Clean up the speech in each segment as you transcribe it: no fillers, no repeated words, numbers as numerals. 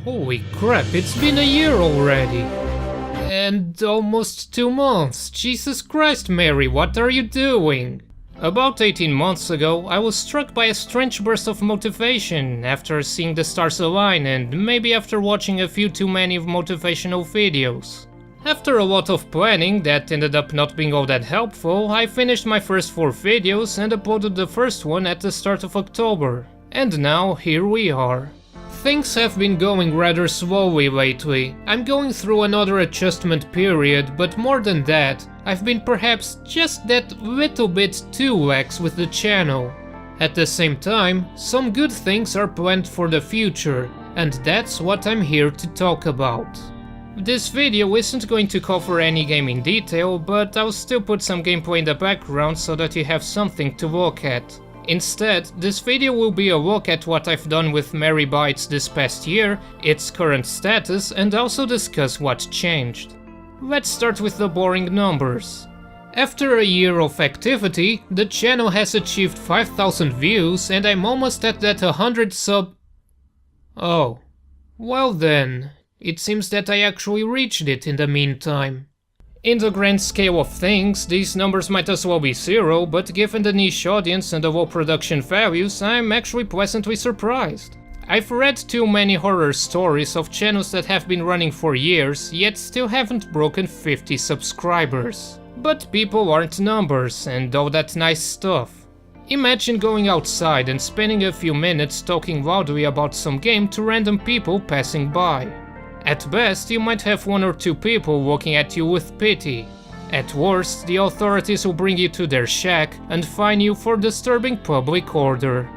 Holy crap, it's been a year already. And almost 2 months. Jesus Christ, Mary, what are you doing? About 18 months ago, I was struck by a strange burst of motivation after seeing the stars align and maybe after watching a few too many motivational videos. After a lot of planning that ended up not being all that helpful, I finished my first 4 videos and uploaded the first one at the start of October. And now, here we are. Things have been going rather slowly lately. I'm going through another adjustment period, but more than that, I've been perhaps just that little bit too lax with the channel. At the same time, some good things are planned for the future, and that's what I'm here to talk about. This video isn't going to cover any game in detail, but I'll still put some gameplay in the background so that you have something to look at. Instead, this video will be a look at what I've done with MerryBytes this past year, its current status, and also discuss what changed. Let's start with the boring numbers. After a year of activity, the channel has achieved 5,000 views and I'm almost at that 100 sub... Oh. Well then, it seems that I actually reached it in the meantime. In the grand scale of things, these numbers might as well be 0, but given the niche audience and the low production values, I'm actually pleasantly surprised. I've read too many horror stories of channels that have been running for years, yet still haven't broken 50 subscribers. But people aren't numbers, and all that nice stuff. Imagine going outside and spending a few minutes talking loudly about some game to random people passing by. At best, you might have 1 or 2 people looking at you with pity. At worst, the authorities will bring you to their shack and fine you for disturbing public order.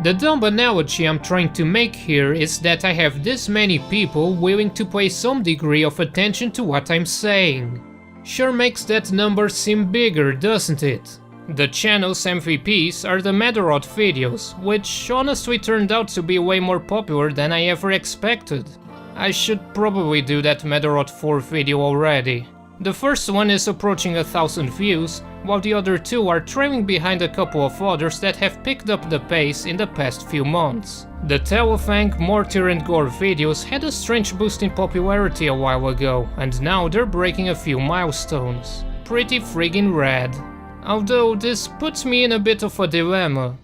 The dumb analogy I'm trying to make here is that I have this many people willing to pay some degree of attention to what I'm saying. Sure makes that number seem bigger, doesn't it? The channel's MVPs are the MacLeod videos, which honestly turned out to be way more popular than I ever expected. I should probably do that MacLeod 4 video already. The first one is approaching 1,000 views, while the other 2 are trailing behind a couple of others that have picked up the pace in the past few months. The Telefang, Mortar and Gore videos had a strange boost in popularity a while ago, and now they're breaking a few milestones. Pretty friggin' rad. Although this puts me in a bit of a dilemma.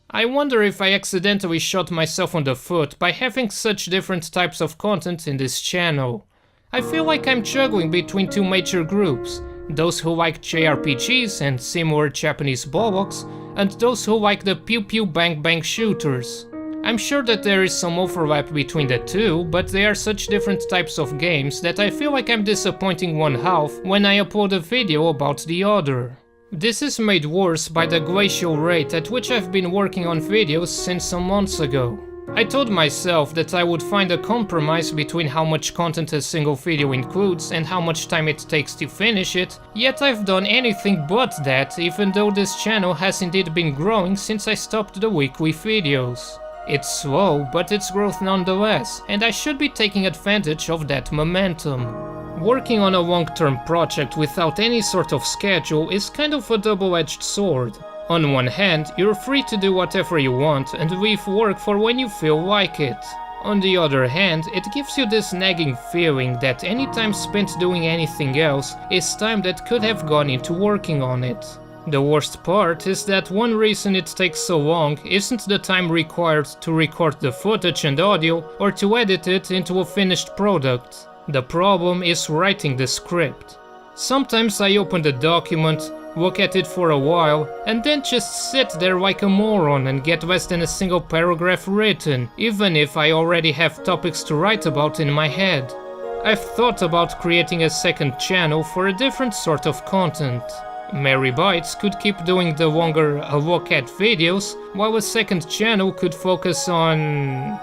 I wonder if I accidentally shot myself on the foot by having such different types of content in this channel. I feel like I'm juggling between 2 major groups, those who like JRPGs and similar Japanese bollocks, and those who like the pew pew bang bang shooters. I'm sure that there is some overlap between the 2, but they are such different types of games that I feel like I'm disappointing one half when I upload a video about the other. This is made worse by the glacial rate at which I've been working on videos since some months ago. I told myself that I would find a compromise between how much content a single video includes and how much time it takes to finish it, yet I've done anything but that, even though this channel has indeed been growing since I stopped the weekly videos. It's slow, but it's growth nonetheless, and I should be taking advantage of that momentum. Working on a long-term project without any sort of schedule is kind of a double-edged sword. On one hand, you're free to do whatever you want and leave work for when you feel like it. On the other hand, it gives you this nagging feeling that any time spent doing anything else is time that could have gone into working on it. The worst part is that one reason it takes so long isn't the time required to record the footage and audio or to edit it into a finished product. The problem is writing the script. Sometimes I open the document, look at it for a while, and then just sit there like a moron and get less than a single paragraph written, even if I already have topics to write about in my head. I've thought about creating a second channel for a different sort of content. MerryBytes could keep doing the longer look at videos, while a second channel could focus on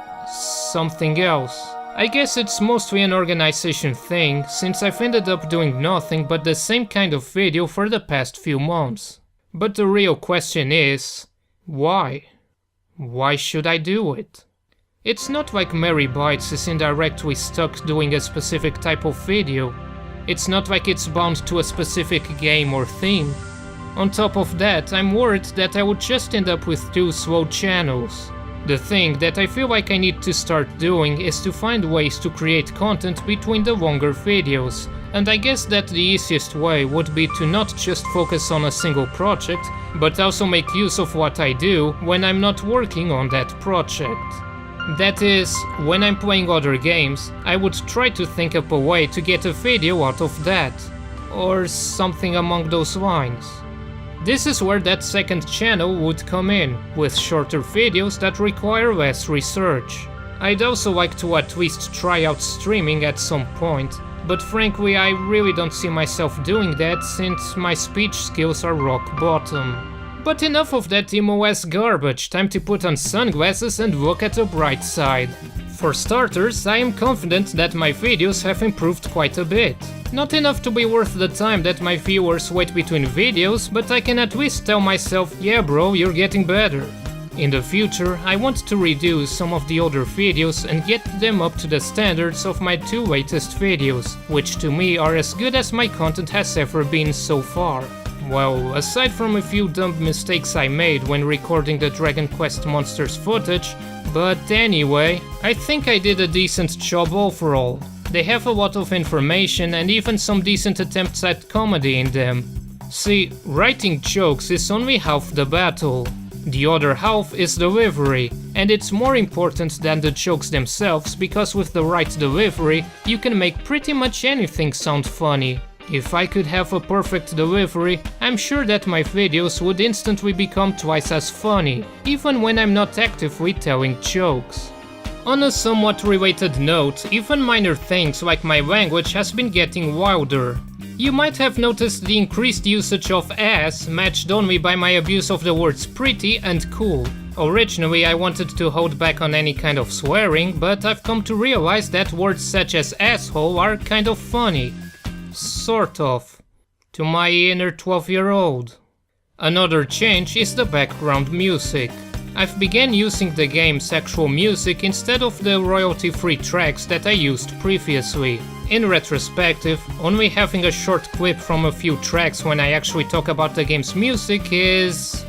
something else. I guess it's mostly an organization thing, since I've ended up doing nothing but the same kind of video for the past few months. But the real question is, why? Why should I do it? It's not like MerryBytes is indirectly stuck doing a specific type of video. It's not like it's bound to a specific game or theme. On top of that, I'm worried that I would just end up with 2 slow channels. The thing that I feel like I need to start doing is to find ways to create content between the longer videos, and I guess that the easiest way would be to not just focus on a single project, but also make use of what I do when I'm not working on that project. That is, when I'm playing other games, I would try to think up a way to get a video out of that, or something along those lines. This is where that second channel would come in, with shorter videos that require less research. I'd also like to at least try out streaming at some point, but frankly I really don't see myself doing that since my speech skills are rock bottom. But enough of that emo-ass garbage, time to put on sunglasses and look at the bright side. For starters, I am confident that my videos have improved quite a bit. Not enough to be worth the time that my viewers wait between videos, but I can at least tell myself, yeah bro, you're getting better. In the future, I want to redo some of the older videos and get them up to the standards of my 2 latest videos, which to me are as good as my content has ever been so far. Well, aside from a few dumb mistakes I made when recording the Dragon Quest Monsters footage, but anyway, I think I did a decent job overall. They have a lot of information and even some decent attempts at comedy in them. See, writing jokes is only half the battle. The other half is delivery, and it's more important than the jokes themselves because with the right delivery, you can make pretty much anything sound funny. If I could have a perfect delivery, I'm sure that my videos would instantly become twice as funny, even when I'm not actively telling jokes. On a somewhat related note, even minor things like my language has been getting wilder. You might have noticed the increased usage of ass matched only by my abuse of the words pretty and cool. Originally I wanted to hold back on any kind of swearing, but I've come to realize that words such as asshole are kind of funny. Sort of. To my inner 12-year-old. Another change is the background music. I've begun using the game's actual music instead of the royalty-free tracks that I used previously. In retrospective, only having a short clip from a few tracks when I actually talk about the game's music is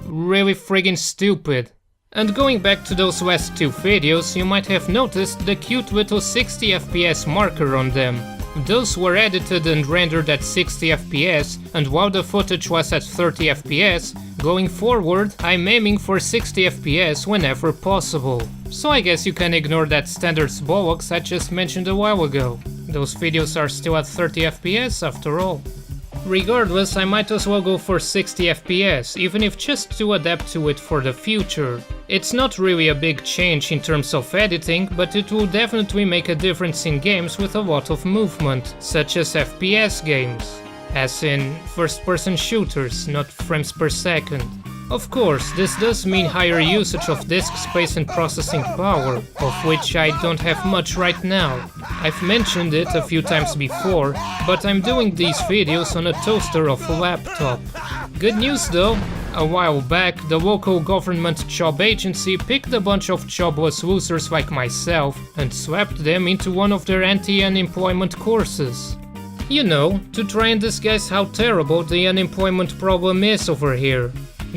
really friggin' stupid. And going back to those last 2 videos, you might have noticed the cute little 60 FPS marker on them. Those were edited and rendered at 60 FPS, and while the footage was at 30 FPS, going forward I'm aiming for 60 FPS whenever possible. So I guess you can ignore that standards bollocks I just mentioned a while ago. Those videos are still at 30 FPS after all. Regardless, I might as well go for 60 FPS, even if just to adapt to it for the future. It's not really a big change in terms of editing, but it will definitely make a difference in games with a lot of movement, such as FPS games. As in, first-person shooters, not frames per second. Of course, this does mean higher usage of disk space and processing power, of which I don't have much right now. I've mentioned it a few times before, but I'm doing these videos on a toaster of a laptop. Good news though, a while back the local government job agency picked a bunch of jobless losers like myself and swept them into one of their anti-unemployment courses. You know, to try and disguise how terrible the unemployment problem is over here.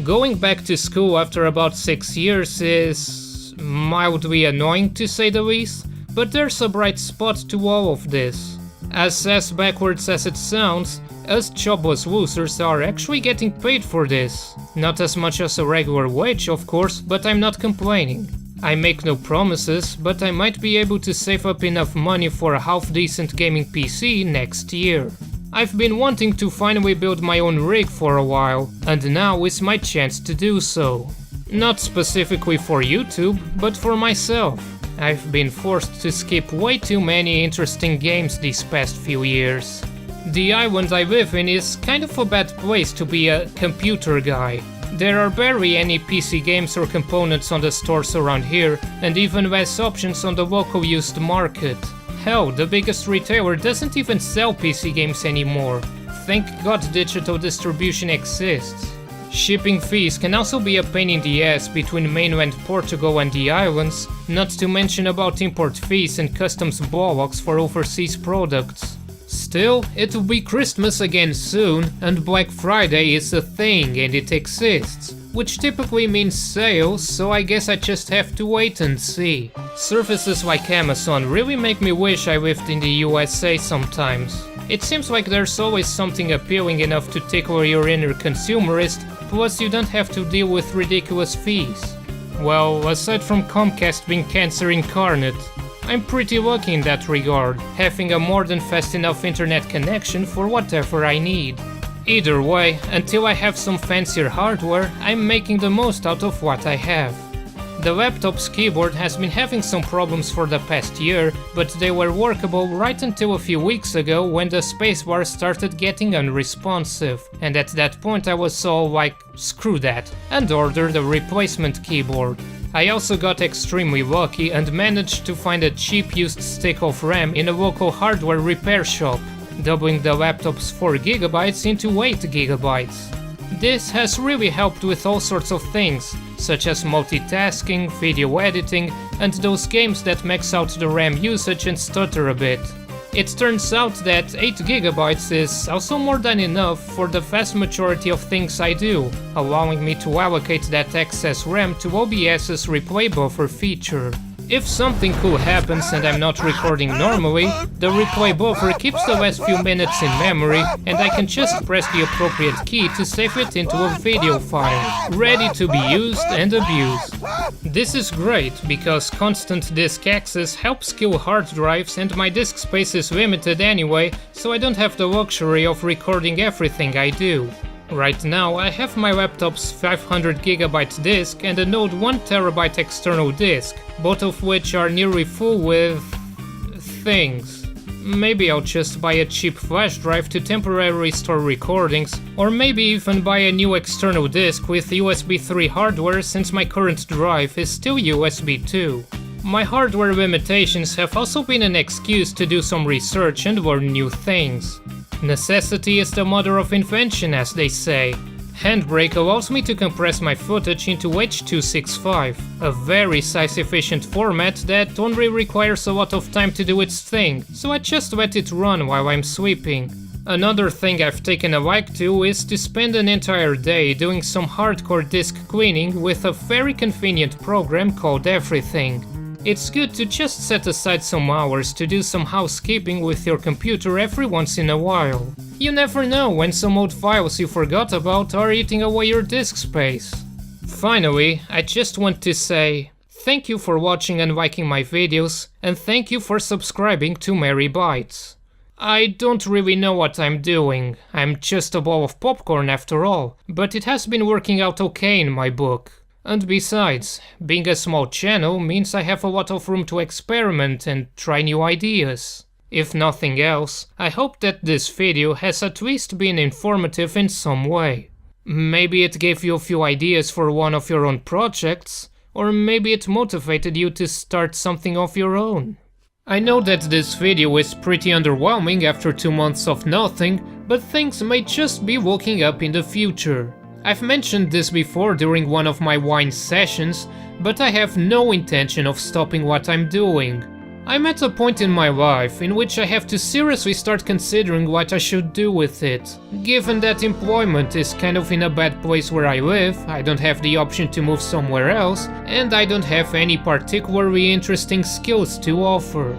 Going back to school after about 6 years is mildly annoying to say the least, but there's a bright spot to all of this. As backwards as it sounds, us jobless losers are actually getting paid for this. Not as much as a regular wage of course, but I'm not complaining. I make no promises, but I might be able to save up enough money for a half-decent gaming PC next year. I've been wanting to finally build my own rig for a while, and now is my chance to do so. Not specifically for YouTube, but for myself. I've been forced to skip way too many interesting games these past few years. The island I live in is kind of a bad place to be a computer guy. There are barely any PC games or components on the stores around here, and even less options on the local used market. Hell, the biggest retailer doesn't even sell PC games anymore. Thank God digital distribution exists. Shipping fees can also be a pain in the ass between mainland Portugal and the islands, not to mention about import fees and customs bollocks for overseas products. Still, it'll be Christmas again soon, and Black Friday is a thing and it exists. which typically means sales, so I guess I just have to wait and see. Services like Amazon really make me wish I lived in the USA sometimes. It seems like there's always something appealing enough to tickle your inner consumerist, plus you don't have to deal with ridiculous fees. Well, aside from Comcast being cancer incarnate, I'm pretty lucky in that regard, having a more than fast enough internet connection for whatever I need. Either way, until I have some fancier hardware, I'm making the most out of what I have. The laptop's keyboard has been having some problems for the past year, but they were workable right until a few weeks ago when the spacebar started getting unresponsive, and at that point I was all like, screw that, and ordered a replacement keyboard. I also got extremely lucky and managed to find a cheap used stick of RAM in a local hardware repair shop, doubling the laptop's 4GB into 8GB. This has really helped with all sorts of things, such as multitasking, video editing, and those games that max out the RAM usage and stutter a bit. It turns out that 8GB is also more than enough for the vast majority of things I do, allowing me to allocate that excess RAM to OBS's replay buffer feature. If something cool happens and I'm not recording normally, the replay buffer keeps the last few minutes in memory and I can just press the appropriate key to save it into a video file, ready to be used and abused. This is great because constant disk access helps kill hard drives and my disk space is limited anyway, so I don't have the luxury of recording everything I do. Right now I have my laptop's 500GB disk and a Node 1TB external disk, both of which are nearly full with things. Maybe I'll just buy a cheap flash drive to temporarily store recordings, or maybe even buy a new external disk with USB 3 hardware since my current drive is still USB 2. My hardware limitations have also been an excuse to do some research and learn new things. Necessity is the mother of invention, as they say. Handbrake allows me to compress my footage into H.265, a very size-efficient format that only requires a lot of time to do its thing, so I just let it run while I'm sweeping. Another thing I've taken a like to is to spend an entire day doing some hardcore disk cleaning with a very convenient program called Everything. It's good to just set aside some hours to do some housekeeping with your computer every once in a while. You never know when some old files you forgot about are eating away your disk space. Finally, I just want to say thank you for watching and liking my videos, and thank you for subscribing to MerryBytes. I don't really know what I'm doing, I'm just a ball of popcorn after all, but it has been working out okay in my book. And besides, being a small channel means I have a lot of room to experiment and try new ideas. If nothing else, I hope that this video has at least been informative in some way. Maybe it gave you a few ideas for one of your own projects, or maybe it motivated you to start something of your own. I know that this video is pretty underwhelming after 2 months of nothing, but things may just be looking up in the future. I've mentioned this before during one of my wine sessions, but I have no intention of stopping what I'm doing. I'm at a point in my life in which I have to seriously start considering what I should do with it. Given that employment is kind of in a bad place where I live, I don't have the option to move somewhere else, and I don't have any particularly interesting skills to offer.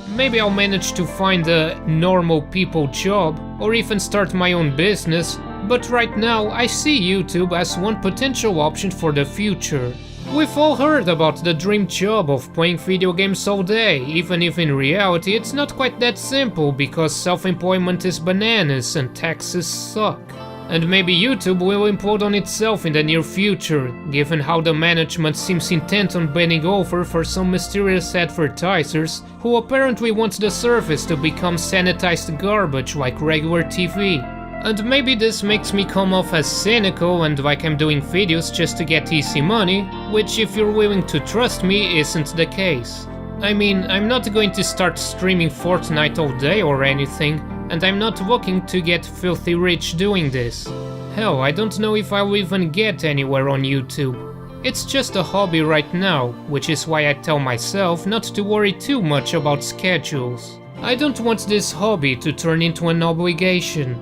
Maybe I'll manage to find a normal people job, or even start my own business, but right now I see YouTube as one potential option for the future. We've all heard about the dream job of playing video games all day, even if in reality it's not quite that simple because self-employment is bananas and taxes suck. And maybe YouTube will implode on itself in the near future, given how the management seems intent on bending over for some mysterious advertisers who apparently want the service to become sanitized garbage like regular TV. And maybe this makes me come off as cynical and like I'm doing videos just to get easy money, which if you're willing to trust me isn't the case. I mean, I'm not going to start streaming Fortnite all day or anything, and I'm not looking to get filthy rich doing this. Hell, I don't know if I'll even get anywhere on YouTube. It's just a hobby right now, which is why I tell myself not to worry too much about schedules. I don't want this hobby to turn into an obligation.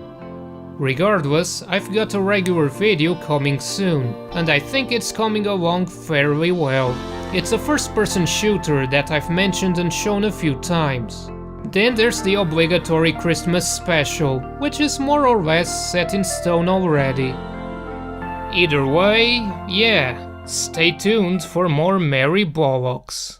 Regardless, I've got a regular video coming soon, and I think it's coming along fairly well. It's a first-person shooter that I've mentioned and shown a few times. Then there's the obligatory Christmas special, which is more or less set in stone already. Either way, yeah, stay tuned for more Merry Bollocks.